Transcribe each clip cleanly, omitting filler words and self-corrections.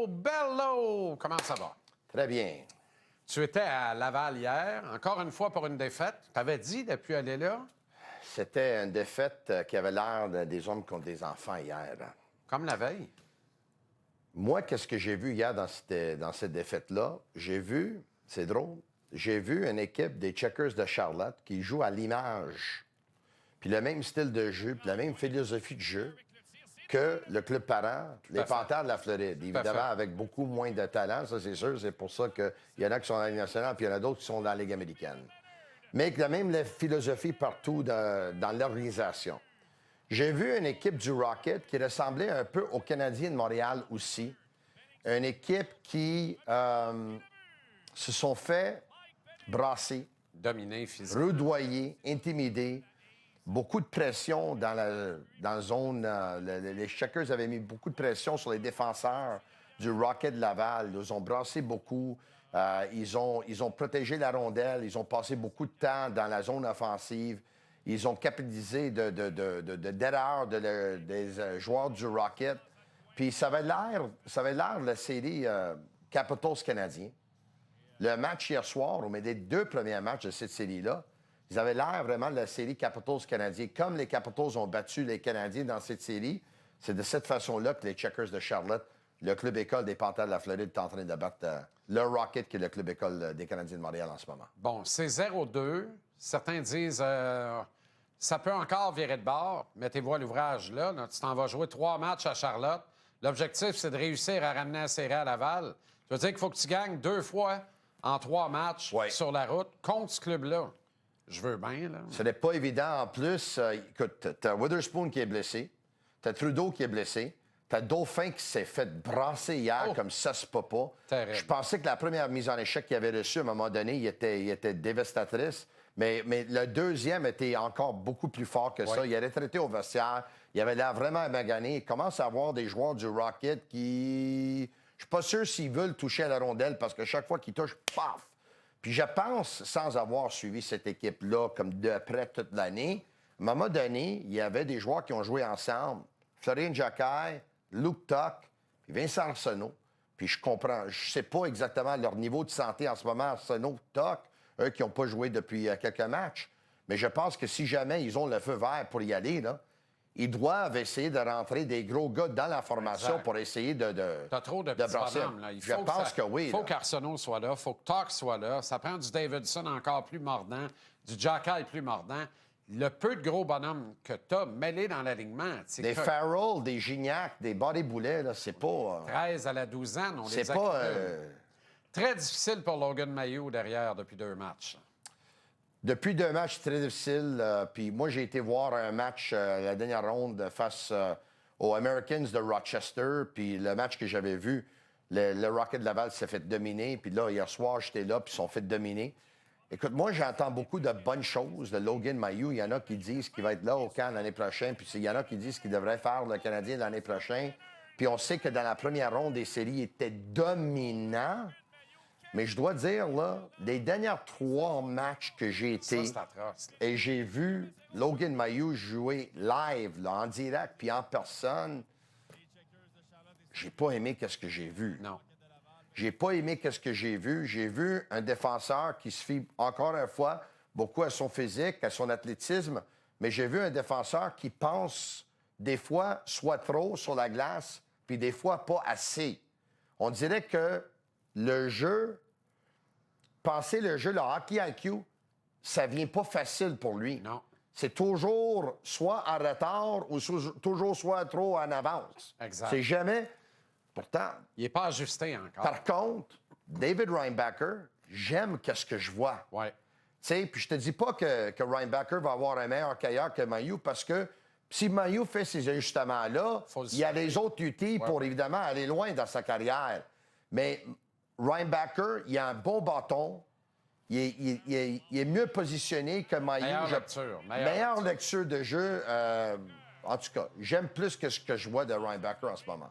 Mario Bello! Comment ça va? Très bien. Tu étais à Laval hier, encore une fois pour une défaite. Tu avais dit depuis aller là? C'était une défaite qui avait l'air des hommes contre des enfants hier. Comme la veille. Moi, qu'est-ce que j'ai vu hier dans cette défaite-là? J'ai vu, c'est drôle, j'ai vu une équipe des Checkers de Charlotte qui joue à l'image, puis le même style de jeu, puis la même philosophie de jeu que le club parent, les Panthères de la Floride. Évidemment, avec beaucoup moins de talent, ça c'est sûr. C'est pour ça qu'il y en a qui sont dans la Ligue nationale, puis il y en a d'autres qui sont dans la Ligue américaine. Mais avec la même philosophie partout dans l'organisation. J'ai vu une équipe du Rocket qui ressemblait un peu aux Canadiens de Montréal aussi. Une équipe qui se sont fait brasser, Dominé physiquement. rudoyer, intimider. Beaucoup de pression dans la zone. Les Checkers avaient mis beaucoup de pression sur les défenseurs du Rocket de Laval. Ils ont brassé beaucoup. Ils ont protégé la rondelle. Ils ont passé beaucoup de temps dans la zone offensive. Ils ont capitalisé d'erreurs des joueurs du Rocket. Puis ça avait l'air de la série Capitals canadien. Le match hier soir, mais des deux premiers matchs de cette série-là, ils avaient l'air vraiment de la série Capitals canadien. Comme les Capitals ont battu les Canadiens dans cette série, c'est de cette façon-là que les Checkers de Charlotte, le club école des Panthères de la Floride, est en train de battre le Rocket, qui est le club école des Canadiens de Montréal en ce moment. Bon, c'est 0-2. Certains disent ça peut encore virer de bord. Mettez-vous à l'ouvrage là. Tu t'en vas jouer 3 matchs à Charlotte. L'objectif, c'est de réussir à ramener la série à Laval. Ça veut dire qu'il faut que tu gagnes 2 fois en 3 matchs sur la route contre ce club-là. Je veux bien, là. Ce n'est pas évident. En plus, écoute, t'as Witherspoon qui est blessé, t'as Trudeau qui est blessé, t'as Dauphin qui s'est fait brasser hier comme ça se peut pas. Terrible. Je pensais que la première mise en échec qu'il avait reçue, à un moment donné, il était dévastatrice. Mais le deuxième était encore beaucoup plus fort que ça. Il a retraité au vestiaire. Il avait l'air vraiment magané. Il commence à avoir des joueurs du Rocket qui... Je suis pas sûr s'ils veulent toucher à la rondelle parce que chaque fois qu'ils touchent, paf! Puis je pense, sans avoir suivi cette équipe-là comme de près toute l'année, à un moment donné, il y avait des joueurs qui ont joué ensemble. Florian Jacquet, Luke Tuck, puis Vincent Arsenault. Puis je comprends, je sais pas exactement leur niveau de santé en ce moment, Arsenault, Tuck, eux qui n'ont pas joué depuis quelques matchs. Mais je pense que si jamais ils ont le feu vert pour y aller, là, ils doivent essayer de rentrer des gros gars dans la formation pour essayer de T'as trop de petits brasser. bonhommes, là. Je pense que oui. Il faut qu'Arsenault soit là, il faut que Tuck soit là. Ça prend du Davidson encore plus mordant, du Jacquet plus mordant. Le peu de gros bonhommes que t'as mêlés dans l'alignement... Des Farrell, des Gignac, des Body Boulets, là, c'est pas... 13 à la douzaine, on les c'est a pas... Très difficile pour Logan Mailloux derrière depuis 2 matchs. Depuis 2 matchs, très difficiles. Puis moi, j'ai été voir un match, la dernière ronde, face aux Americans de Rochester. Puis le match que j'avais vu, le Rocket de Laval s'est fait dominer. Puis là, hier soir, j'étais là, puis ils se sont fait dominer. Écoute, moi, j'entends beaucoup de bonnes choses de Logan Mailloux. Il y en a qui disent qu'il va être là au camp l'année prochaine. Puis il y en a qui disent qu'il devrait faire le Canadien l'année prochaine. Puis on sait que dans la première ronde des séries, il était dominant. Mais je dois dire, là, les derniers 3 matchs que j'ai été... Ça, c'est atroce, là. Et j'ai vu Logan Mailloux jouer live, là, en direct, puis en personne. J'ai pas aimé ce que j'ai vu. Non. J'ai pas aimé ce que j'ai vu. J'ai vu un défenseur qui se fie, encore une fois, beaucoup à son physique, à son athlétisme, mais j'ai vu un défenseur qui pense, des fois, soit trop sur la glace, puis des fois, pas assez. On dirait que le jeu, penser le jeu, le hockey IQ, ça vient pas facile pour lui. Non. C'est toujours soit en retard ou toujours soit trop en avance. Exact. C'est jamais... Pourtant... Il n'est pas ajusté encore. Par contre, David Reinbacher, j'aime ce que je vois. Oui. Tu sais, puis je te dis pas que Reinbacher va avoir un meilleur cailleur que Mailloux parce que si Mailloux fait ces ajustements-là, il y a des autres outils pour évidemment aller loin dans sa carrière. Mais Reinbacher, il a un bon bâton. Il est mieux positionné que Mailloux. Meilleure lecture de jeu. En tout cas, j'aime plus que ce que je vois de Reinbacher en ce moment.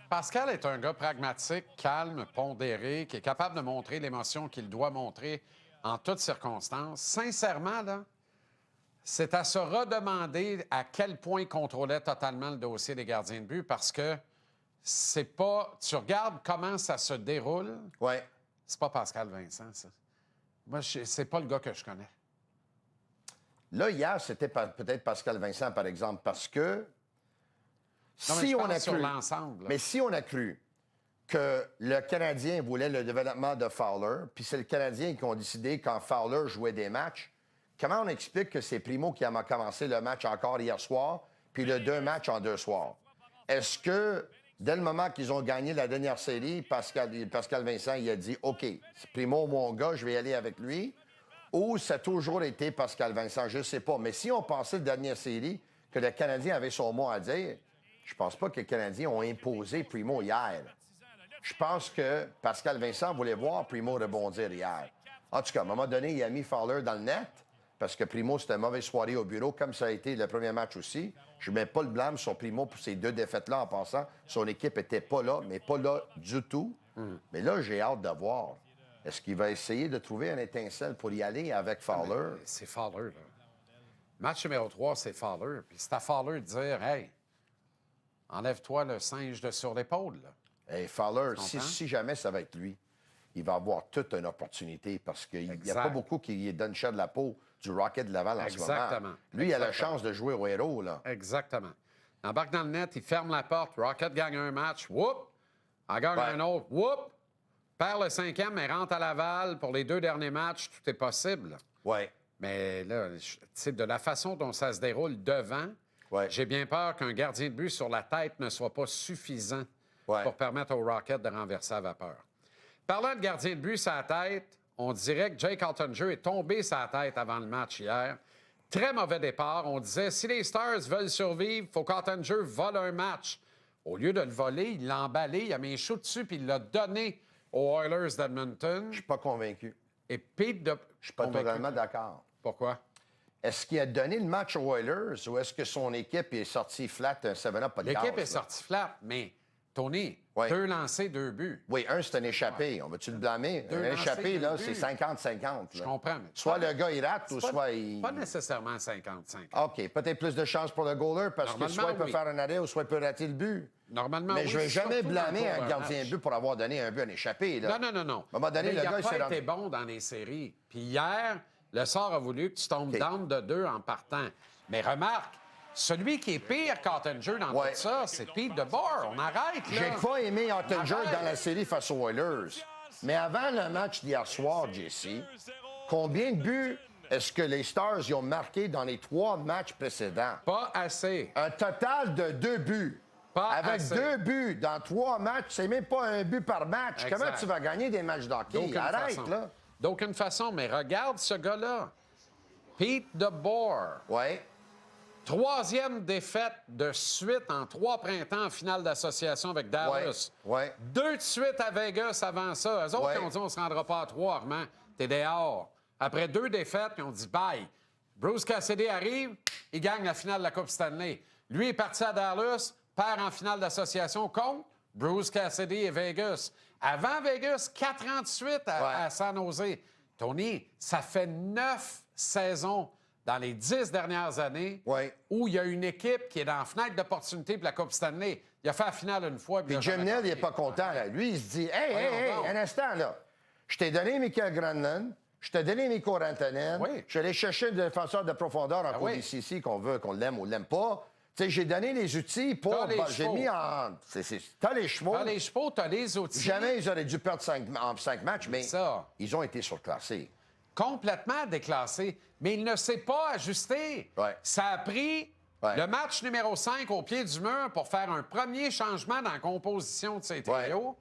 Pascal est un gars pragmatique, calme, pondéré, qui est capable de montrer l'émotion qu'il doit montrer en toutes circonstances. Sincèrement, là, c'est à se redemander à quel point il contrôlait totalement le dossier des gardiens de but parce que c'est pas... Tu regardes comment ça se déroule, Ouais. c'est pas Pascal Vincent, ça. Moi, c'est pas le gars que je connais. Là, hier, c'était peut-être Pascal Vincent, par exemple, parce que Non, mais si je on pense a sur cru... l'ensemble. là. Mais si on a cru que le Canadien voulait le développement de Fowler, puis c'est le Canadien qui ont décidé quand Fowler jouait des matchs, comment on explique que c'est Primo qui a commencé le match encore hier soir, puis le 2 matchs en 2 soirs? Est-ce que, dès le moment qu'ils ont gagné la dernière série, Pascal Vincent, il a dit « OK, c'est Primo, mon gars, je vais y aller avec lui », ou ça a toujours été Pascal Vincent, je ne sais pas. Mais si on pensait la dernière série que le Canadien avait son mot à dire, je pense pas que les Canadiens ont imposé Primo hier. Je pense que Pascal Vincent voulait voir Primo rebondir hier. En tout cas, à un moment donné, il a mis Fowler dans le net parce que Primo, c'était une mauvaise soirée au bureau, comme ça a été le premier match aussi. Je ne mets pas le blâme sur Primo pour ces 2 défaites-là en passant. Son équipe n'était pas là, mais pas là du tout. Mais là, j'ai hâte de voir. Est-ce qu'il va essayer de trouver un étincelle pour y aller avec Fowler? C'est Fowler, là. Match numéro 3, c'est Fowler. Puis c'est à Fowler de dire « Hey, enlève-toi le singe de sur l'épaule, là. » Hey, Fowler, Tu si, comprends? si jamais ça va être lui, il va avoir toute une opportunité parce qu'il n'y a Exact. pas beaucoup qui donnent cher de la peau du Rocket de Laval en ce moment. Exactement. Lui, il a la Exactement. chance de jouer au héros, là. Exactement. Il embarque dans le net, il ferme la porte. Rocket gagne un match. Whoop! En gagne Ouais. un autre. Whoop! Perd le 5e, mais rentre à Laval pour les 2 derniers matchs. Tout est possible. Ouais. Mais là, tu sais, de la façon dont ça se déroule devant, Ouais. j'ai bien peur qu'un gardien de but sur la tête ne soit pas suffisant Ouais. pour permettre au Rocket de renverser à vapeur. Parlant de gardien de but sur la tête, on dirait que Jake Ottinger est tombé sur la tête avant le match hier. Très mauvais départ. On disait, si les Stars veulent survivre, il faut qu'Ottinger vole un match. Au lieu de le voler, il l'a emballé, il a mis un shoot dessus, puis il l'a donné aux Oilers d'Edmonton. Je suis pas convaincu. Et Pete de... Je suis pas totalement d'accord. Pourquoi? Est-ce qu'il a donné le match aux Oilers ou est-ce que son équipe est sortie flat un 7-up pas de L'équipe gaz, est sortie flat, mais Tony, Ouais. 2 lancés, 2 buts. Oui, un, c'est un échappé. On va-tu le blâmer? Deux Un lancés, échappé, 2 là, buts. c'est 50-50. Je là. comprends. Mais Soit le gars, il rate ou pas- soit il... Pas nécessairement 55. OK, peut-être plus de chance pour le goaler parce que Normalement, soit il peut oui. faire un arrêt ou soit il peut rater le but. Normalement, Mais oui, je ne vais jamais surtout dans blâmer le cours un d'un gardien de match. but pour avoir donné un but à un échappé. Là. Non. À un moment donné, Mais le il gars, n'a il s'est pas rendu... été bon dans les séries. Puis hier, le sort a voulu que tu tombes OK. down de 2 en partant. Mais remarque, celui qui est pire qu'Ottinger dans Ouais. tout ça, c'est Pete DeBoer. On arrête, là. J'ai pas aimé Ottinger Arrête. dans la série face aux Oilers. Mais avant le match d'hier soir, Jesse, combien de buts est-ce que les Stars y ont marqué dans les 3 matchs précédents? Pas assez. Un total de 2 buts. Pas Avec assez. 2 buts dans 3 matchs, c'est même pas un but par match. Exact. Comment tu vas gagner des matchs d'hockey? D'aucune Arrête, façon. là. D'aucune façon, mais regarde ce gars-là. Pete DeBoer. Ouais. 3e défaite de suite en 3 printemps en finale d'association avec Dallas. Ouais. 2 de suite à Vegas avant ça. Eux autres, Ouais. ils ont dit on se rendra pas à 3, Armand. T'es dehors. Après 2 défaites, ils ont dit bye. Bruce Cassidy arrive, il gagne la finale de la Coupe Stanley. Lui est parti à Dallas, perd en finale d'association contre Bruce Cassidy et Vegas. Avant Vegas, 4 ans de suite à San Jose. Tony, ça fait 9 saisons dans les 10 dernières années Ouais. où il y a une équipe qui est dans la fenêtre d'opportunité pour la Coupe Stanley. Il a fait la finale une fois. Puis Jim Neal, il n'est pas content. Là. Lui, il se dit Hey, donc. un instant, là. Je t'ai donné Michael Granlund, je t'ai donné Mikko Rantanen, Oui. je suis allé chercher un défenseur de profondeur en oui. CC qu'on veut, qu'on l'aime ou l'aime pas. Tu sais, j'ai donné les outils pour. T'as les J'ai chevaux. mis en. T'as les chevaux. T'as les chevaux, t'as les outils. Jamais ils auraient dû perdre en 5 matchs, mais Ça. ils ont été surclassés. Complètement déclassé. Mais il ne s'est pas ajusté. Ouais. Ça a pris Ouais. le match numéro 5 au pied du mur pour faire un premier changement dans la composition de ces trios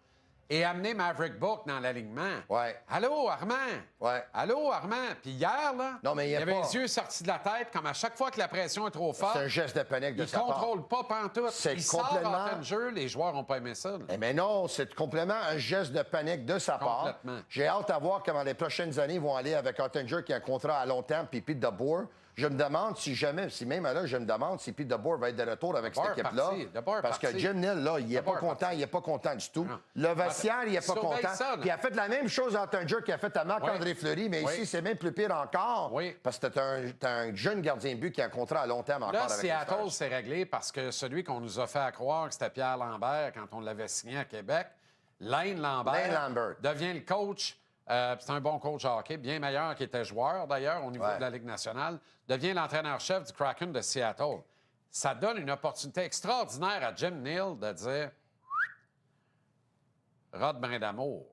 et amener Maverick Book dans l'alignement. Ouais. Allô, Armand? Ouais. Allô, Armand? Puis hier, là, Non, mais il y a avait pas- les yeux sortis de la tête, comme à chaque fois que la pression est trop forte. C'est un geste de panique de Il sa part. contrôle pas pantoute. C'est Il sort complètement- en jeu, les joueurs n'ont pas aimé ça. là. Eh bien non, c'est complètement un geste de panique de sa part. Complètement. J'ai hâte à voir comment les prochaines années vont aller avec Ottinger qui a un contrat à long terme puis Pete DeBoer. Je me demande si jamais, si même là, je me demande si Pete DeBoer va être de retour avec cette DeBoer est équipe-là. parti. DeBoer est Parce que parti. Jim Neal, là, il n'est pas DeBoer est content. parti. Il n'est pas content du tout. Non. Le vestiaire, il n'est pas Surveille content. ça, là. Puis il a fait la même chose en Tunger qu'il a fait à Marc-André Fleury, mais Oui. ici, c'est même plus pire encore. Oui. Parce que t'as un jeune gardien de but qui a un contrat à long terme encore Là, avec les Seattle, Stars. c'est réglé parce que celui qu'on nous a fait à croire que c'était Pierre Lambert quand on l'avait signé à Québec, Lane Lambert, Lane Lambert. devient le coach. C'est un bon coach de hockey, bien meilleur qu'il était joueur d'ailleurs au niveau Ouais. de la Ligue nationale, devient l'entraîneur-chef du Kraken de Seattle. Ça donne une opportunité extraordinaire à Jim Neal de dire Rod Brindamour.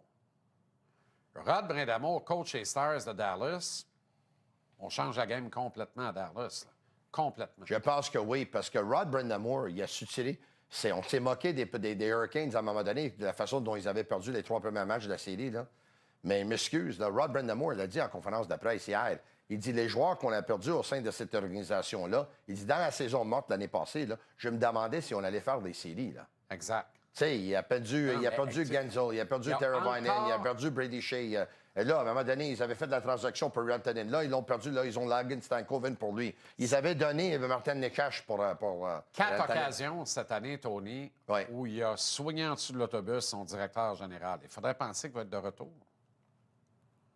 Rod Brindamour, coach des Stars de Dallas, on change la game complètement à Dallas. Là. Complètement. Je pense que oui, parce que Rod Brind'Amour, il a su tirer. On s'est moqué des Hurricanes à un moment donné, de la façon dont ils avaient perdu les 3 premiers matchs de la série. Là. Mais il m'excuse, là, Rod Brind'Amour l'a dit en conférence de presse hier. Il dit les joueurs qu'on a perdus au sein de cette organisation-là, il dit dans la saison morte l'année passée, là, je me demandais si on allait faire des séries. Là. Exact. Tu sais, il a perdu, Non, il a mais, perdu Genzel, il a perdu il y a Teravainen, encore- il a perdu Brady Shea. Et là, à un moment donné, ils avaient fait de la transaction pour Rantanen. Là, ils l'ont perdu. Là, ils ont Lagan Stankoven pour lui. Ils avaient donné Martin Nekash pour 4 Rantanen. occasions cette année, Tony, Ouais. où il a soigné en dessous de l'autobus son directeur général. Il faudrait penser qu'il va être de retour.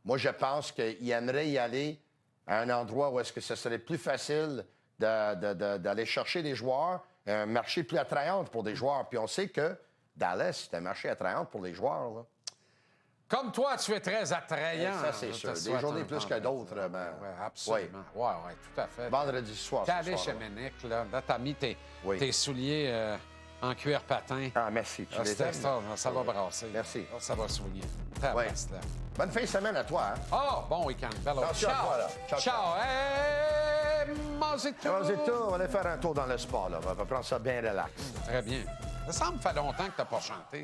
Moi, je pense qu'il aimerait y aller à un endroit où est-ce que ce serait plus facile d'aller chercher des joueurs, un marché plus attrayant pour des joueurs. Puis on sait que Dallas, c'est un marché attrayant pour les joueurs. Là. Comme toi, tu es très attrayant. Ça, c'est Je sûr. te Des souhaite journées un plus que vendredi. d'autres, ben, Oui, absolument. Oui, ouais, tout à fait. Vendredi soir. T'es ce allé chez soir-là. Ménic, là. Là, t'as mis tes Oui. souliers en cuir patin. Ah, merci. Tu Ah, les c'était aimes? extraordinaire. Ça va brasser. Merci. Ah, ça va soigner. Ouais. Là. Bonne fin de semaine à toi. Hein? Oh, bon week-end. Belle Attention à toi, là. Ciao, Ciao. Hey, mangez tout. Vas-y, tout. On va aller faire un tour dans le sport. Là. On va prendre ça bien relax. Très bien. Ça me fait longtemps que t'as pas chanté.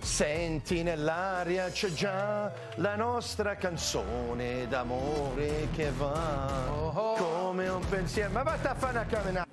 Senti nell'aria c'è già la nostra canzone d'amore che va come un pensiero. Ma va a fare una camminata.